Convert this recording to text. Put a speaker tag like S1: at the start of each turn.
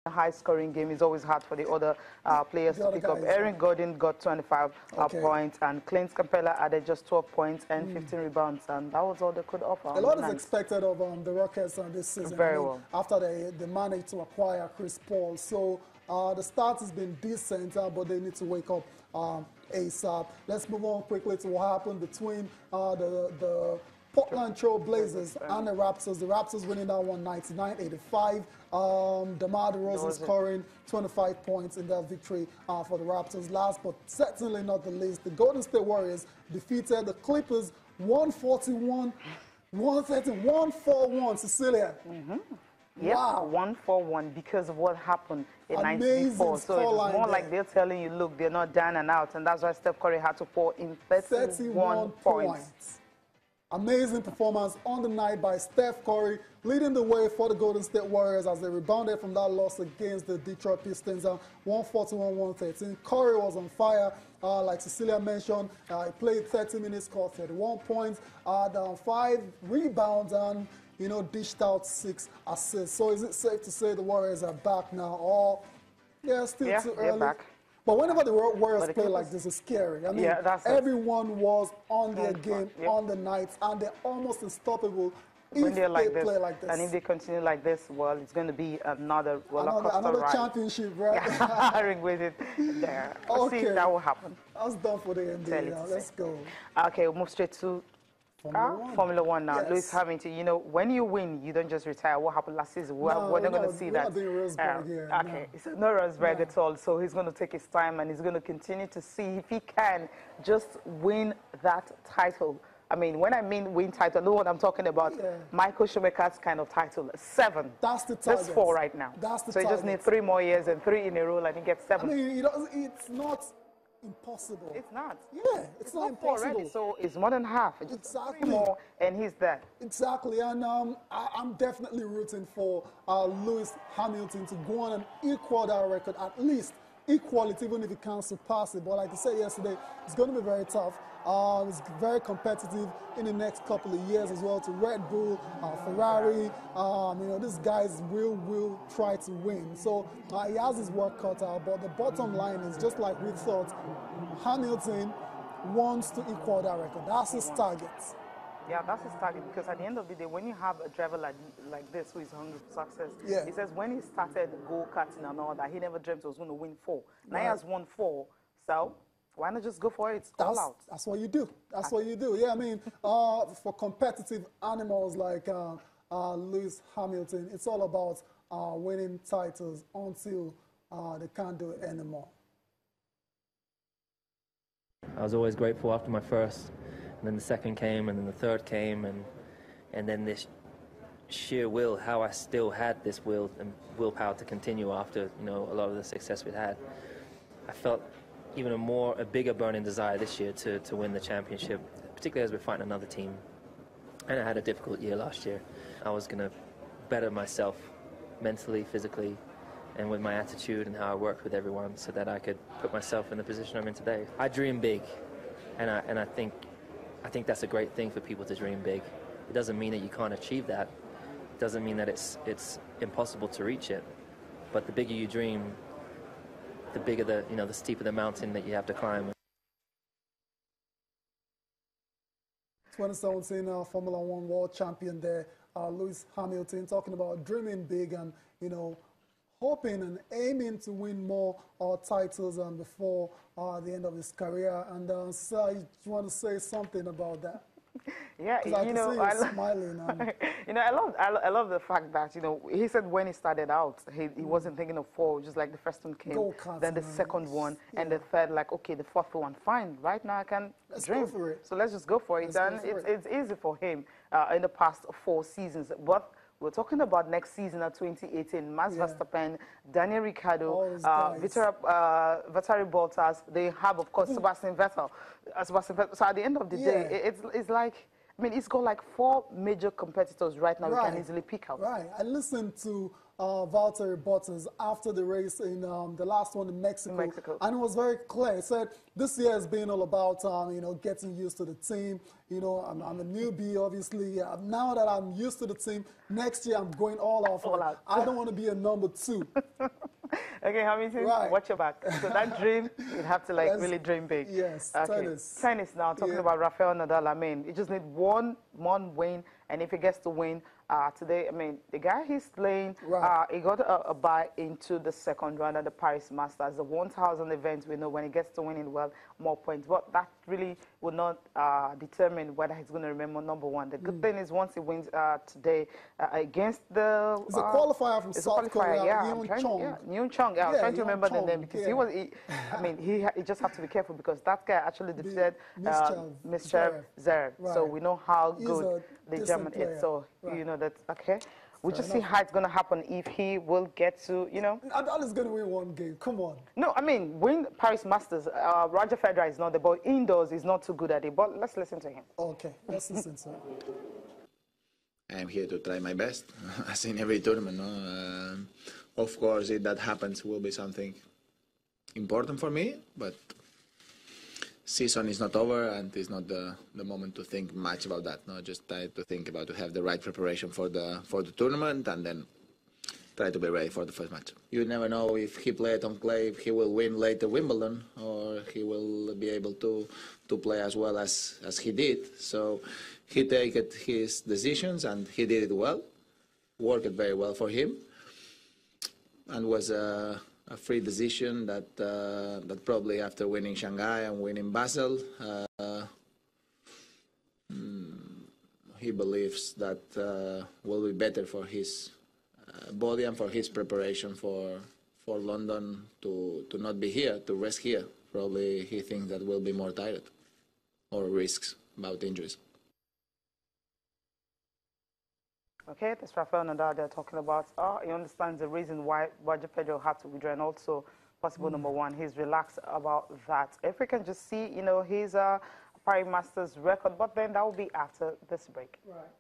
S1: a high-scoring game, it's always hard for the other players to pick up. Aaron Gordon got 25 points, and Clint Capella added just 12 points and 15 rebounds, and that was all they could offer.
S2: A lot is expected of the Rockets this season.
S1: Very well.
S2: After they managed to acquire Chris Paul. So the start has been decent, but they need to wake up ASAP. Let's move on quickly to what happened between the Portland Trail Blazers and the Raptors. The Raptors winning that one 99-85. DeMar DeRozan scoring 25 points in that victory for the Raptors. Last but certainly not the least, the Golden State Warriors defeated the Clippers 141, 130, 141. Cecilia.
S1: Yep,
S2: wow.
S1: 1-4-1 because of what happened in 1994. So it's more like they're telling you, look, they're not down and out, and that's why Steph Curry had to pour in 31 points.
S2: Amazing performance on the night by Steph Curry, leading the way for the Golden State Warriors as they rebounded from that loss against the Detroit Pistons, 141-113. Curry was on fire, like Cecilia mentioned. He played 30 minutes, scored 31 points, down 5 rebounds, and dished out 6 assists. So is it safe to say the Warriors are back now, or still too early?
S1: Back.
S2: But whenever the Warriors play like this, it's scary. I mean, everyone was on their game on the nights, and they're almost unstoppable if they play like this.
S1: And if they continue like this, well, it's going to be another
S2: another championship, right?
S1: Ring with it there. Okay. See if that will happen.
S2: That's done for the NBA now. Let's go.
S1: Okay, we'll move straight to Formula One now.
S2: Yes.
S1: Lewis Hamilton, when you win, you don't just retire. What happened last season? We're not going to see that. Okay, so no Rosberg at all. So he's going to take his time, and he's going to continue to see if he can just win that title. I mean, when I mean win title, I know what I'm talking about. Michael Schumacher's kind of title. 7.
S2: That's the target.
S1: That's 4 right now.
S2: That's the
S1: target. So he just needs 3 more years and 3 in a row, and he gets 7.
S2: I mean, it's not impossible.
S1: It's not.
S2: Yeah, it's not impossible.
S1: Already, so it's more than half. It's
S2: exactly.
S1: 3 more, and he's there.
S2: Exactly, and I'm definitely rooting for Lewis Hamilton to go on and equal that record, at least equal it, even if he can't surpass it. But like I said yesterday, it's going to be very tough. It's very competitive in the next couple of years as well to Red Bull, Ferrari. These guys will try to win. So he has his work cut out. But the bottom line is, just like we thought, Hamilton wants to equal that record. That's his target.
S1: Yeah, that's his target, because at the end of the day, when you have a driver like this who is hungry for success, he says when he started go-karting and all that, he never dreamt he was going to win 4. Now he has won 4, so why not just go for it all out? That's
S2: what you do. That's what you do. Yeah, I mean, for competitive animals like Lewis Hamilton, it's all about winning titles until they can't do it anymore.
S3: I was always grateful after my first, and then the second came, and then the third came, and then this sheer will, how I still had this will and willpower to continue after a lot of the success we'd had. I felt even a bigger burning desire this year to win the championship, particularly as we're fighting another team. And I had a difficult year last year. I was going to better myself mentally, physically, and with my attitude and how I worked with everyone, so that I could put myself in the position I'm in today. I dream big, and I think that's a great thing for people to dream big. It doesn't mean that you can't achieve that. It doesn't mean that it's impossible to reach it. But the bigger you dream, the bigger the steeper the mountain that you have to climb.
S2: 2017 Formula One world champion there, Lewis Hamilton, talking about dreaming big and hoping and aiming to win more titles before the end of his career. And so I just want to say something about that.
S1: Yeah,
S2: I love smiling.
S1: I love the fact that he said when he started out, he wasn't thinking of 4, just like the first one came, then the second one, and the third, like, okay, the fourth one, fine. Right now I can dream,
S2: go for it.
S1: So let's just go for it. And it's easy for him in the past 4 seasons, but we're talking about next season at 2018. Max Verstappen, Daniel Ricciardo, Valtteri Bottas. They have, of course, Sebastian Vettel. So at the end of the day, it's like, I mean, it's got like 4 major competitors right now we can easily pick out.
S2: Right. I listened to Valtteri Bottas after the race in the last one in Mexico. And it was very clear. He said, this year has been all about, you know, getting used to the team. You know, I'm a newbie, obviously. Now that I'm used to the team, next year I'm going all out for it. I don't want to be a number 2.
S1: Okay, Hamilton, watch your back. So that dream, you'd have to like really dream big.
S2: Yes,
S1: okay. Tennis now, talking about Rafael Nadal, I mean, you just need one win, and if he gets to win today, I mean, the guy he's playing, he got a bye into the second round at the Paris Masters, the 1,000 event. We know when he gets to winning, well, more points. But that really will not determine whether he's going to remain number 1. The good thing is once he wins today against the...
S2: It's a qualifier from South Korea,
S1: Yearns. I was trying to remember the name because I mean, he just have to be careful because that guy actually defeated Mr. Zverev. So we know how good the German is. So, you know, that's okay. We'll just see how it's going to happen if he will get to, you know.
S2: Nadal is going to win one game. Come on.
S1: No, I mean, win Paris Masters. Roger Federer is not there, but indoors he's not too good at it. But let's listen to him.
S2: Okay, let's listen to him.
S4: I'm here to try my best, as in every tournament. No? Of course, if that happens, will be something important for me, but season is not over and it's not the moment to think much about that. No, just try to think about to have the right preparation for the tournament and then try to be ready for the first match. You never know if he played on clay, if he will win later Wimbledon, or he will be able to play as well as he did. So he took his decisions and he did it well, worked very well for him, and was a free decision that that probably after winning Shanghai and winning Basel, he believes that will be better for his body and for his preparation for London to not be here, to rest here. Probably he thinks that will be more tired or risks about injuries.
S1: Okay, that's Rafael Nadal they're talking about. He understands the reason why Roger Federer had to withdraw and also possible number 1. He's relaxed about that. If we can just see, you know, his Paris Masters record, but then that will be after this break.
S2: Right.